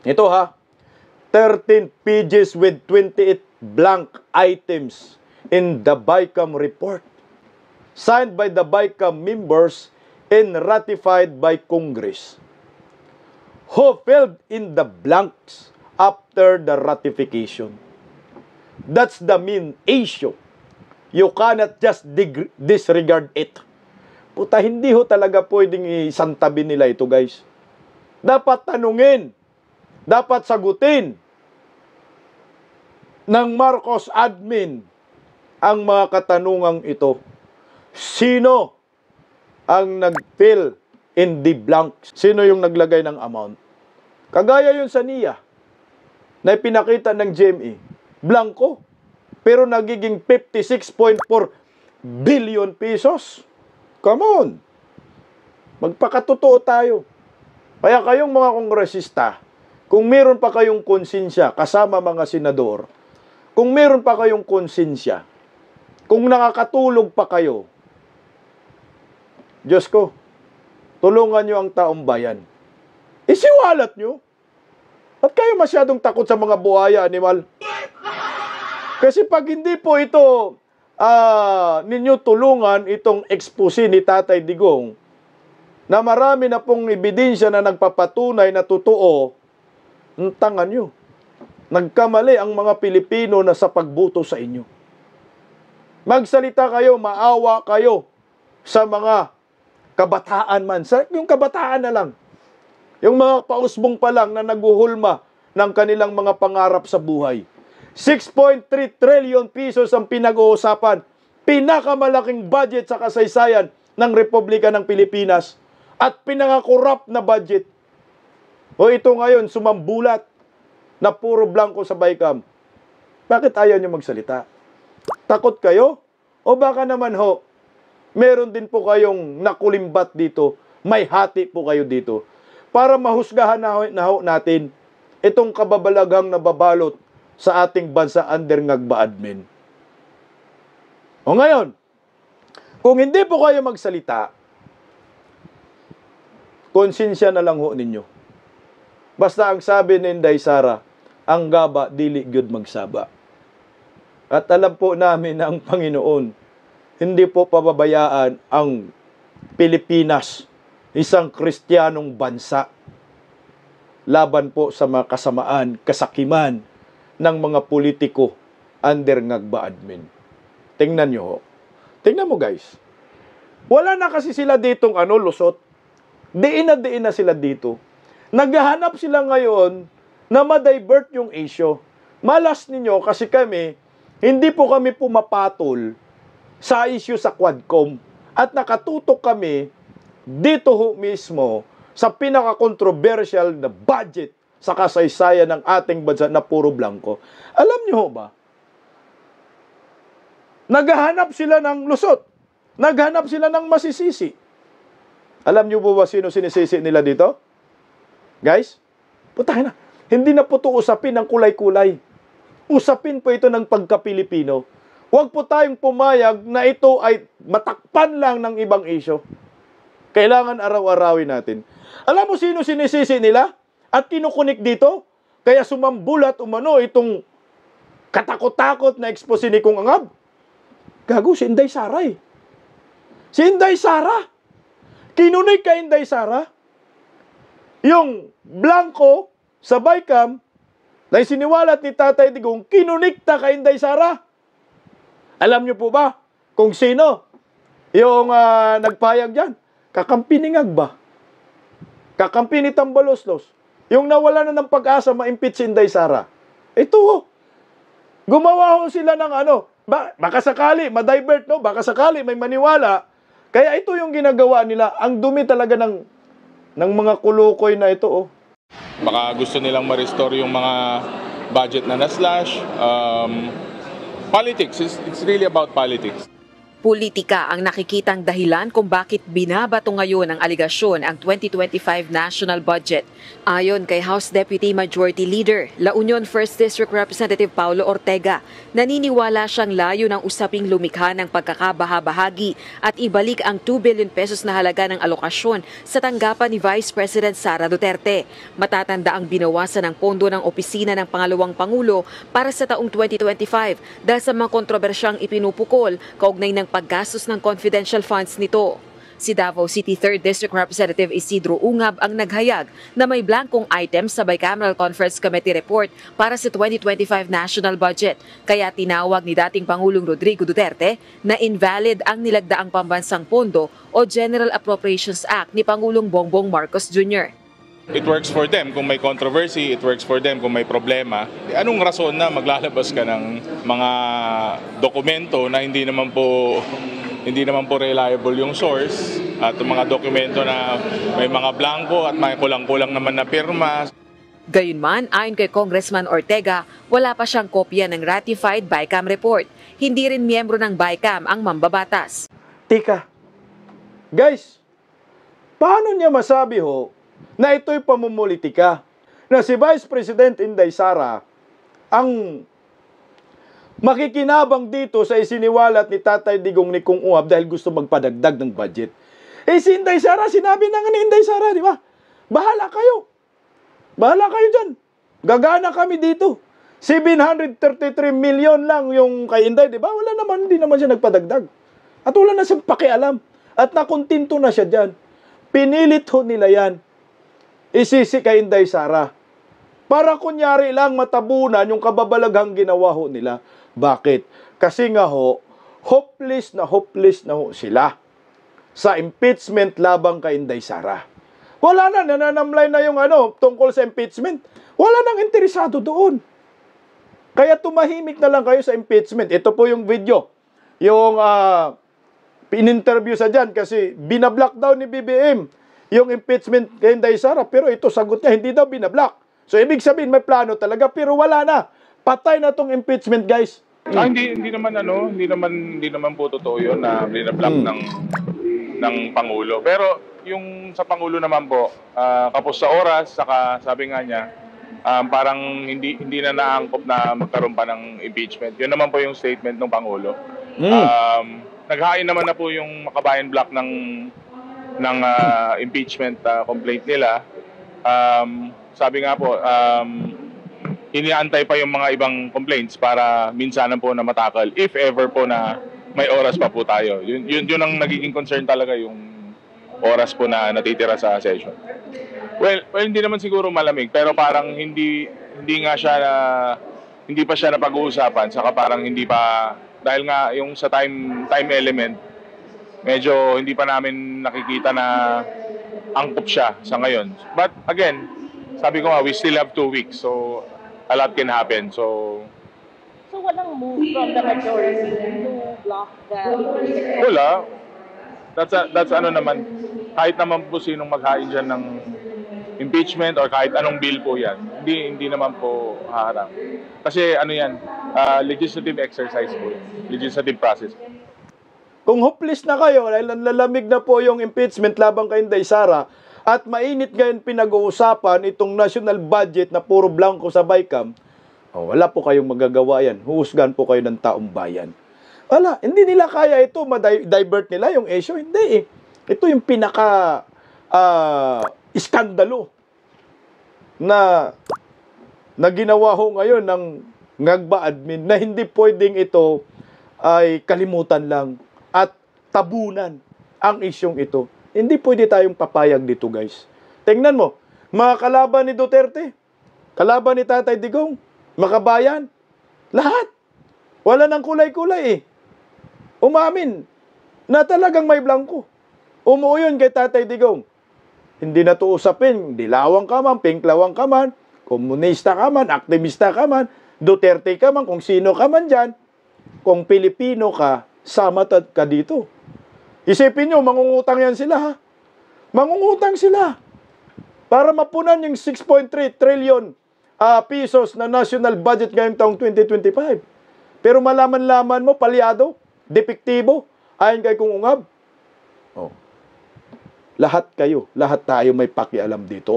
Ito ha, 13 pages with 28 blank items in the BICAM report, signed by the BICAM members and ratified by Congress, who filled in the blanks after the ratification. That's the main issue. You cannot just disregard it. Puta, hindi ho talaga pwedeng isantabi nila ito, guys. Dapat tanungin, dapat sagutin ng Marcos admin ang mga katanungang ito. Sino ang nag-fill in the blanks? Sino yung naglagay ng amount? Kagaya yun sa NIA na ipinakita ng GMA. Blanco. Pero nagiging 56.4 billion pesos. Come on. Magpakatotoo tayo. Kaya kayong mga kongresista, kung meron pa kayong konsensya kasama mga senador, kung meron pa kayong konsensya, kung nakakatulog pa kayo, Diyos ko, tulungan nyo ang taong bayan. Isiwalat nyo. At kayo masyadong takot sa mga buhaya, animal. Kasi pag hindi po ito ninyo tulungan itong expose ni Tatay Digong na marami na pong ebidensya na nagpapatunay na totoo, ang tanga nyo. Nagkamali ang mga Pilipino na sa pagboto sa inyo. Magsalita kayo, maawa kayo sa mga kabataan man. Yung kabataan na lang. Yung mga pausbong pa lang na naguhulma ng kanilang mga pangarap sa buhay. 6.3 trillion pesos ang pinag-uusapan. Pinakamalaking budget sa kasaysayan ng Republika ng Pilipinas. At pinakakorap na budget. O ito ngayon, sumambulat na puro blanco sa BICAM. Bakit ayaw nyo magsalita? Takot kayo? O baka naman ho, meron din po kayong nakulimbat dito, may hati po kayo dito, para mahusgahan na ho natin itong kababalaghang nababalot sa ating bansa under Ngagba admin. O ngayon, kung hindi po kayo magsalita, konsensya na lang ho ninyo. Basta ang sabi ni Inday Sara, ang gaba dili gyud magsaba. At alam po namin na ang Panginoon hindi po pababayaan ang Pilipinas, isang Kristiyanong bansa, laban po sa mga kasamaan, kasakiman ng mga politiko under Ngagba admin. Tingnan nyo ho. Tingnan mo guys. Wala na kasi sila ditong lusot. Diin na sila dito. Naghahanap sila ngayon na ma-divert yung issue. Malas ninyo kasi kami, hindi po kami pumapatol sa issue sa Quadcom. At nakatutok kami dito ho mismo sa pinaka-controversial na budget sa kasaysayan ng ating bansa na puro blanco. Alam nyo ho ba? Naghahanap sila ng lusot. Naghahanap sila ng masisisi. Alam nyo ba sino sinisisi nila dito? Guys, putang na. Hindi na po ito usapin ng kulay-kulay. Usapin po ito ng pagka-Pilipino. Huwag po tayong pumayag na ito ay matakpan lang ng ibang issue. Kailangan araw-arawin natin. Alam mo sino sinisisi nila? At kinukunik dito? Kaya sumambulat umano itong katakot-takot na expose ni Kung Angab. Gago, si Inday Sara eh. Si Inday Sara. Kinunik ka Inday Sara. Yung blanco sa BICAM na isiniwalat ni Tatay Digong, kinunikta kay Inday Sara. Alam niyo po ba kung sino yung nagpayag dyan? Kakampi ni Ngagba. Kakampi ni Tambaloslos. Yung nawala na ng pag-asa ma-impeach si Inday Sara. Ito ho. Gumawa ho sila ng baka sakali, ma-divert, no? Baka sakali, may maniwala. Kaya ito yung ginagawa nila. Ang dumi talaga ng mga kulukoy na ito, oh. Baka gusto nilang ma-restore yung mga budget na na-slash. Politics, it's really about politics. Politika ang nakikitang dahilan kung bakit binabato ngayon ang aligasyon ang 2025 national budget. Ayon kay House Deputy Majority Leader, La Union 1st District Representative Paulo Ortega, naniniwala siyang layo ng usaping lumikha ng pagkakabahabahagi at ibalik ang 2 billion pesos na halaga ng alokasyon sa tanggapan ni Vice President Sara Duterte. Matatanda ang binawasan ng pondo ng opisina ng Pangalawang Pangulo para sa taong 2025 dahil sa mga kontrobersyang ipinupukol kaugnay ng paggastos ng confidential funds nito. Si Davao City 3rd District Representative Isidro Ungab ang naghayag na may blankong item sa Bicameral Conference Committee report para sa 2025 national budget. Kaya tinawag ni dating Pangulong Rodrigo Duterte na invalid ang nilagdaang pambansang pondo o General Appropriations Act ni Pangulong Bongbong Marcos Jr. It works for them kung may controversy, it works for them kung may problema. Anong rason na maglalabas ka ng mga dokumento na hindi naman po reliable yung source at mga dokumento na may mga blanco at may kulang-kulang naman na pirma. Gayunman, ayon kay Congressman Ortega, wala pa siyang kopya ng ratified BICAM report. Hindi rin miyembro ng BICAM ang mambabatas. Tika, guys, paano niya masabi na ito'y pamumulitika? Na si Vice President Inday Sara ang makikinabang dito sa isiniwalat ni Tatay Digong ni Kung Uab dahil gusto magpadagdag ng budget. Si Inday Sara, sinabi na nga ni Inday Sara, di ba? Bahala kayo. Bahala kayo dyan. Gagana kami dito. 733 million lang yung kay Inday, di ba? Hindi naman siya nagpadagdag. At wala na siyang pakialam. At nakontinto na siya dyan. Pinilit nila yan. Isisi kay Inday Sara. Para kunyari lang matabunan yung kababalaghang ginawa nila. Bakit? Kasi nga hopeless na sila sa impeachment labang kay Inday Sara. Wala na, nananamlay na yung tungkol sa impeachment. Wala nang interesado doon. Kaya tumahimik na lang kayo sa impeachment. Ito po yung video. Yung in-interview sa dyan kasi binablock daw ni BBM yung impeachment kay Inday Sara. Pero ito sagot niya, hindi daw binablock. So ibig sabihin may plano talaga pero wala na. Patay na tong impeachment, guys. Hindi naman po totoo 'yon na binablock ng pangulo. Pero yung sa pangulo naman po, kapos sa oras, saka sabi nga niya, parang hindi na naangkop na magkaroon pa ng impeachment. 'Yun naman po yung statement ng pangulo. Naghain naman na po yung Makabayan Block ng impeachment complaint nila. Sabi nga po, iniaantay pa yung mga ibang complaints para minsanan po na matakal if ever po na may oras pa po tayo. Yun ang nagiging concern talaga, yung oras po na natitira sa session. Well, hindi naman siguro malamig, pero parang hindi pa siya napag-uusapan, saka parang hindi pa, dahil nga yung sa time element, medyo hindi pa namin nakikita na angkop siya sa ngayon. But again, sabi ko nga, we still have 2 weeks, so a lot can happen. So walang move from the majority to block the impeachment? Wala. That's naman, kahit naman po sinong maghain dyan ng impeachment or kahit anong bill po yan, hindi naman po haharap. Kasi yan, legislative exercise po, legislative process. Kung hopeless na kayo, lalamig na po yung impeachment labang kay Inday Sara, at mainit ngayon pinag-uusapan itong national budget na puro blanco sa BICAM, wala po kayong magagawa yan. Huhusgan po kayo ng taong bayan. Wala, hindi nila kaya ito, ma-divert nila yung issue. Hindi Ito yung pinaka iskandalo na ginawa ngayon ng Ngagba admin na hindi pwedeng ito ay kalimutan lang at tabunan ang isyong ito. Hindi pwede tayong papayag dito, guys. Tingnan mo, mga kalaban ni Duterte, kalaban ni Tatay Digong, Makabayan, lahat. Wala nang kulay-kulay Umamin na talagang may blanco. Umuuyon kay Tatay Digong. Hindi na to usapin, dilawang ka man, pinklawang ka man, komunista ka man, aktivista ka man, Duterte ka man, kung sino ka man dyan, kung Pilipino ka, sama ka dito. Isipin nyo, mangungutang yan sila, ha? Mangungutang sila para mapunan yung 6.3 trillion pesos na national budget ngayong taong 2025. Pero malaman-laman mo, palyado, depektibo, Ayon kay kung ungab. Oh. Lahat kayo, lahat tayo may pakialam dito.